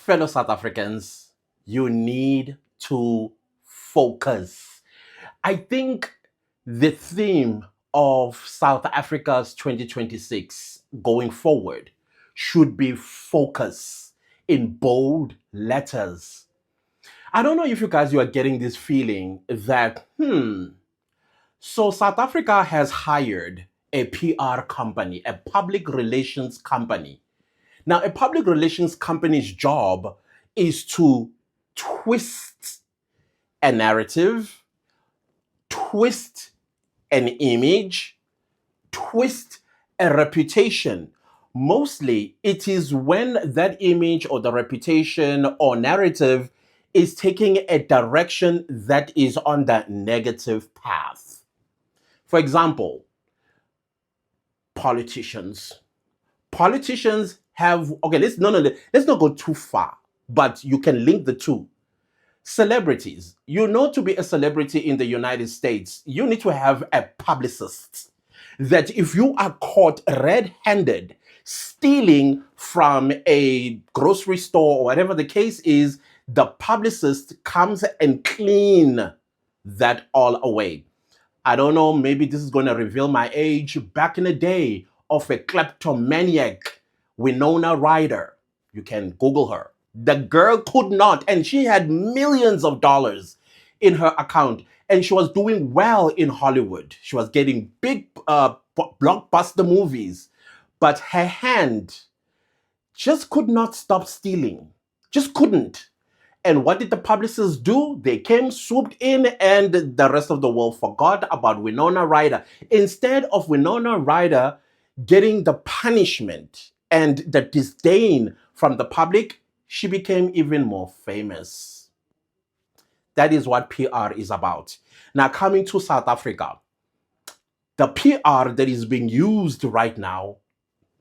Fellow South Africans, you need to focus. I think the theme of South Africa's 2026 going forward should be focus in bold letters. I don't know if you guys you are getting this feeling that so South Africa has hired a PR company, a public relations company. Now, a public relations company's job is to twist a narrative, twist an image, twist a reputation. Mostly, it is when that image or the reputation or narrative is taking a direction that is on the negative path. For example, politicians. Politicians have okay. Let's not go too far, but you can link the two. Celebrities. You know, to be a celebrity in the United States, you need to have a publicist. That if you are caught red-handed stealing from a grocery store or whatever the case is, the publicist comes and clean that all away. I don't know, maybe this is going to reveal my age. Back in the day of a kleptomaniac, Winona Ryder, you can Google her. The girl could not, and she had millions of dollars in her account, and she was doing well in Hollywood. She was getting big blockbuster movies, but her hand just could not stop stealing. Just couldn't. And what did the publicists do? They came, swooped in, and the rest of the world forgot about Winona Ryder. Instead of Winona Ryder getting the punishment and the disdain from the public, she became even more famous. That is what PR is about. Now, coming to South Africa, the PR that is being used right now,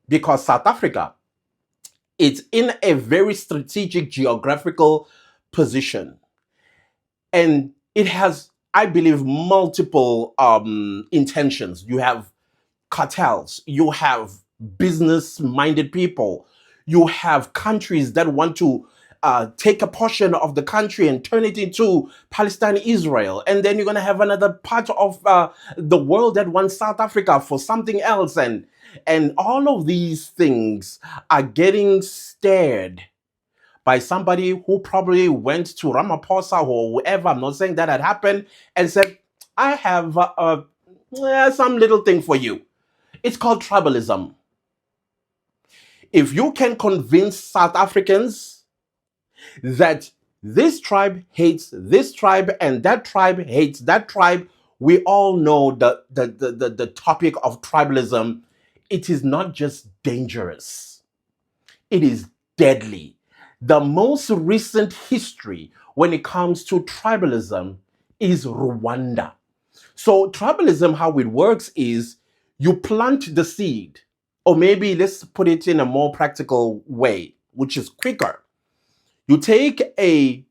because South Africa, it's in a very strategic geographical position. And it has, I believe, multiple intentions. You have cartels, you have business minded people, you have countries that want to take a portion of the country and turn it into Palestine, Israel. And then you're going to have another part of the world that wants South Africa for something else. And all of these things are getting stared by somebody who probably went to Ramaphosa or whoever, I'm not saying that had happened, and said, I have some little thing for you. It's called tribalism. If you can convince South Africans that this tribe hates this tribe and that tribe hates that tribe, we all know the topic of tribalism. It is not just dangerous, it is deadly. The most recent history when it comes to tribalism is Rwanda. So, tribalism, how it works is you plant the seed, or maybe let's put it in a more practical way, which is quicker. You take a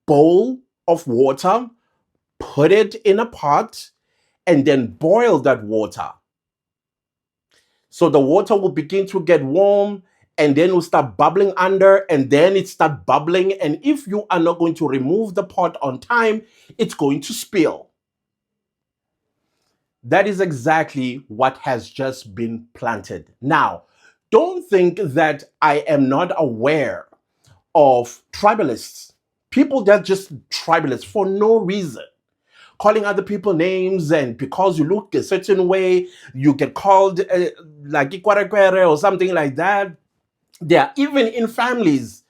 bowl of water, put it in a pot, and then boil that water. So the water will begin to get warm and then will start bubbling under and then it start bubbling. And if you are not going to remove the pot on time, it's going to spill. That is exactly what has just been planted. Now, don't think that I am not aware of tribalists, people that just tribalists for no reason, calling other people names, and because you look a certain way, you get called like Ikwarekwere or something like that. They are even in families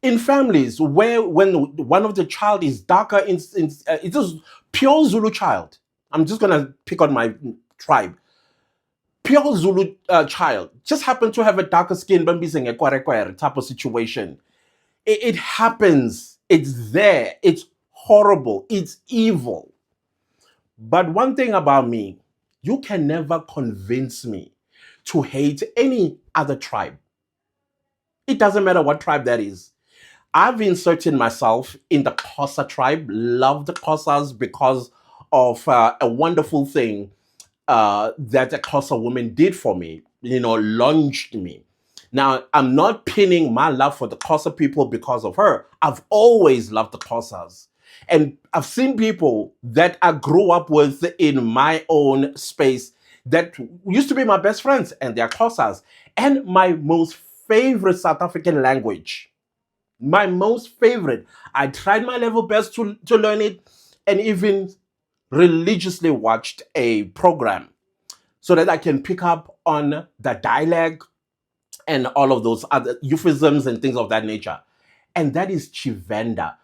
where when one of the child is darker, it is pure Zulu child. I'm just gonna pick on my tribe. Pure Zulu child just happened to have a darker skin, bambiseng Ikwarekwere type of situation. It happens. It's there. It's horrible. It's evil. But one thing about me, you can never convince me to hate any other tribe. It doesn't matter what tribe that is. I've inserted myself in the Xhosa tribe, love the Xhosas because of a wonderful thing that a Xhosa woman did for me, launched me. Now, I'm not pinning my love for the Xhosa people because of her. I've always loved the Xhosas. And I've seen people that I grew up with in my own space that used to be my best friends, and they're Xhosas. And my most favorite South African language, my most favorite, I tried my level best to learn it, and even religiously watched a program so that I can pick up on the dialect and all of those other euphemisms and things of that nature. And that is Chivenda.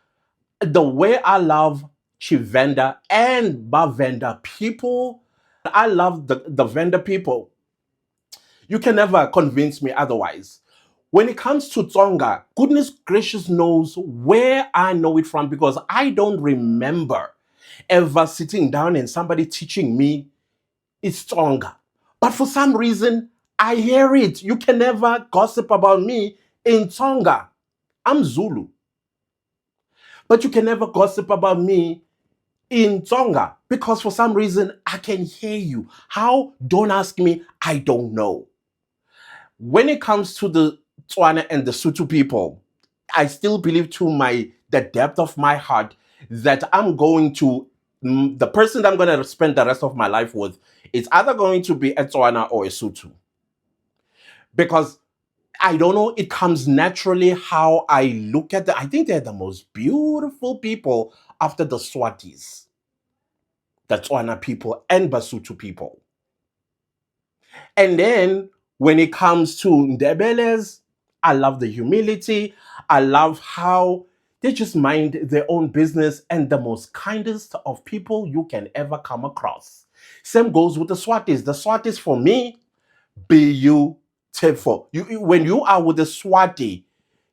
The way I love Chivenda and Bavenda people, I love the Venda people. You can never convince me otherwise. When it comes to Tsonga, goodness gracious knows where I know it from, because I don't remember ever sitting down and somebody teaching me it's Tsonga. But for some reason, I hear it. You can never gossip about me in Tsonga. I'm Zulu. But you can never gossip about me in Tsonga, because for some reason, I can hear you. How? Don't ask me. I don't know. When it comes to the Tswana and the Sotho people, I still believe to the depth of my heart that I'm going to, the person that I'm going to spend the rest of my life with, it's either going to be a Tswana or a Sotho. Because I don't know, it comes naturally how I look at them. I think they're the most beautiful people after the Swatis, the Tswana people and Basotho people. And then when it comes to Ndebeles, I love the humility. I love how they just mind their own business, and the most kindest of people you can ever come across. Same goes with the Swatis. The Swatis, for me, beautiful. When you are with the Swati,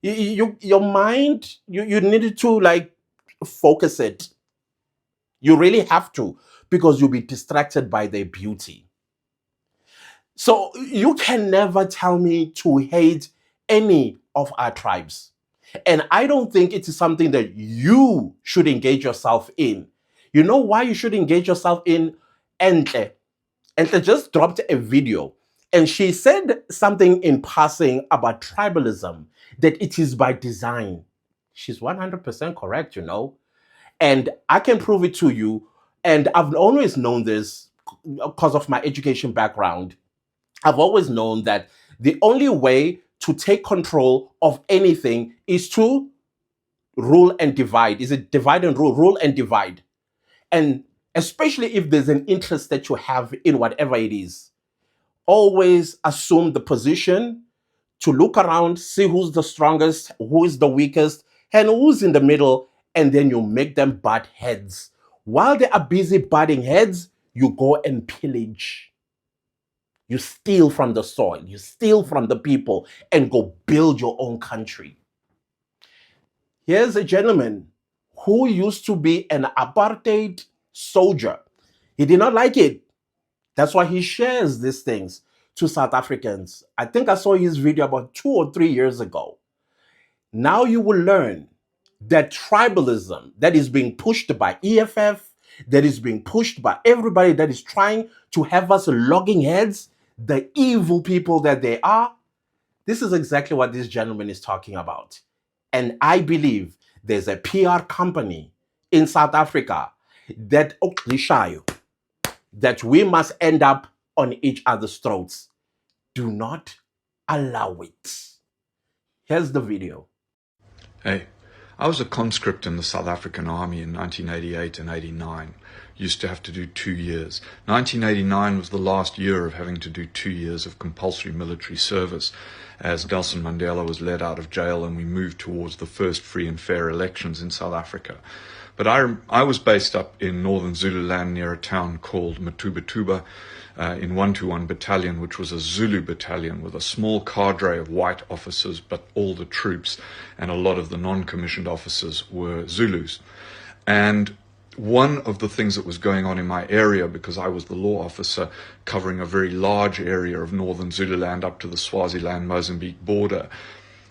your mind, you need to like focus it. You really have to, because you'll be distracted by their beauty. So you can never tell me to hate any of our tribes. And I don't think it is something that you should engage yourself in. You know why you should engage yourself in? Entle. Entle just dropped a video, and she said something in passing about tribalism, that it is by design. She's 100% correct, you know. And I can prove it to you. And I've always known this because of my education background. I've always known that the only way to take control of anything is to rule and divide. Is it divide and rule? Rule and divide. And especially if there's an interest that you have in whatever it is, always assume the position to look around, see who's the strongest, who is the weakest, and who's in the middle, and then you make them butt heads. While they are busy butting heads, you go and pillage. You steal from the soil, you steal from the people, and go build your own country. Here's a gentleman who used to be an apartheid soldier. He did not like it. That's why he shares these things to South Africans. I think I saw his video about 2 or 3 years ago. Now you will learn that tribalism that is being pushed by EFF, that is being pushed by everybody that is trying to have us logging heads, the evil people that they are, this is exactly what this gentleman is talking about. And I believe there's a PR company in South Africa that that we must end up on each other's throats. Do not allow it. Here's the video. Hey, I was a conscript in the South African Army in 1988 and 89. Used to have to do 2 years. 1989 was the last year of having to do 2 years of compulsory military service, as Nelson Mandela was let out of jail and we moved towards the first free and fair elections in South Africa. But I was based up in northern Zululand near a town called Matubatuba in 121 Battalion, which was a Zulu battalion with a small cadre of white officers, but all the troops and a lot of the non-commissioned officers were Zulus. And one of the things that was going on in my area, because I was the law officer covering a very large area of northern Zululand up to the Swaziland-Mozambique border,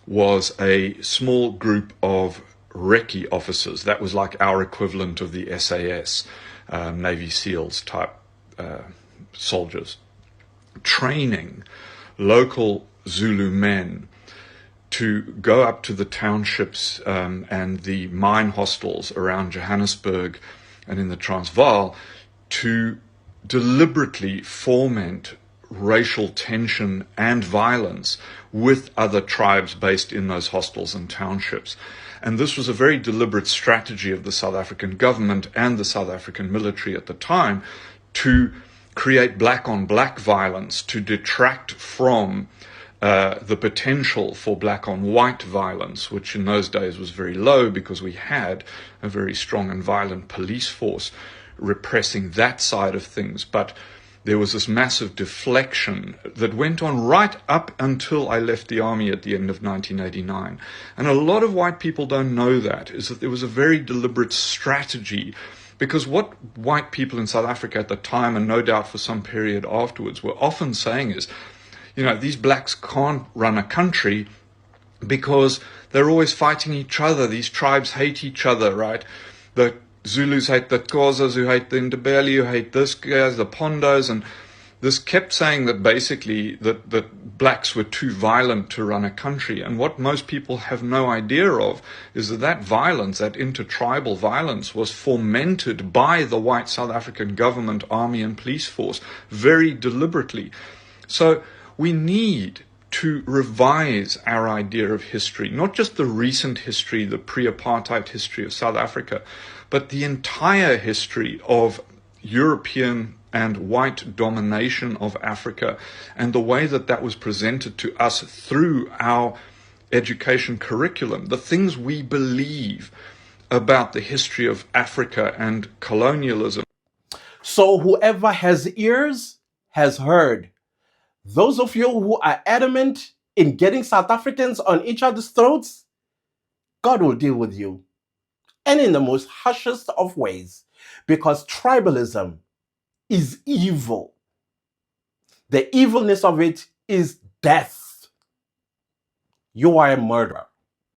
was a small group of recce officers. That was like our equivalent of the SAS, Navy SEALs type soldiers, training local Zulu men to go up to the townships and the mine hostels around Johannesburg and in the Transvaal to deliberately foment racial tension and violence with other tribes based in those hostels and townships. And this was a very deliberate strategy of the South African government and the South African military at the time to create black on black violence, to detract from the potential for black on white violence, which in those days was very low because we had a very strong and violent police force repressing that side of things. But there was this massive deflection that went on right up until I left the army at the end of 1989. And a lot of white people don't know that, is that there was a very deliberate strategy, because what white people in South Africa at the time, and no doubt for some period afterwards, were often saying is, you know, these blacks can't run a country because they're always fighting each other. These tribes hate each other, right? The Zulus hate the Xhosas, who hate the Ndebele, who hate this guys, the Pondos, and this kept saying that basically that blacks were too violent to run a country. And what most people have no idea of is that violence, that intertribal violence, was fomented by the white South African government, army and police force very deliberately. So we need to revise our idea of history, not just the recent history, the pre-apartheid history of South Africa, but the entire history of European and white domination of Africa, and the way that that was presented to us through our education curriculum, the things we believe about the history of Africa and colonialism. So whoever has ears has heard. Those of you who are adamant in getting South Africans on each other's throats, God will deal with you. And in the most harshest of ways, because tribalism is evil. The evilness of it is death. You are a murderer.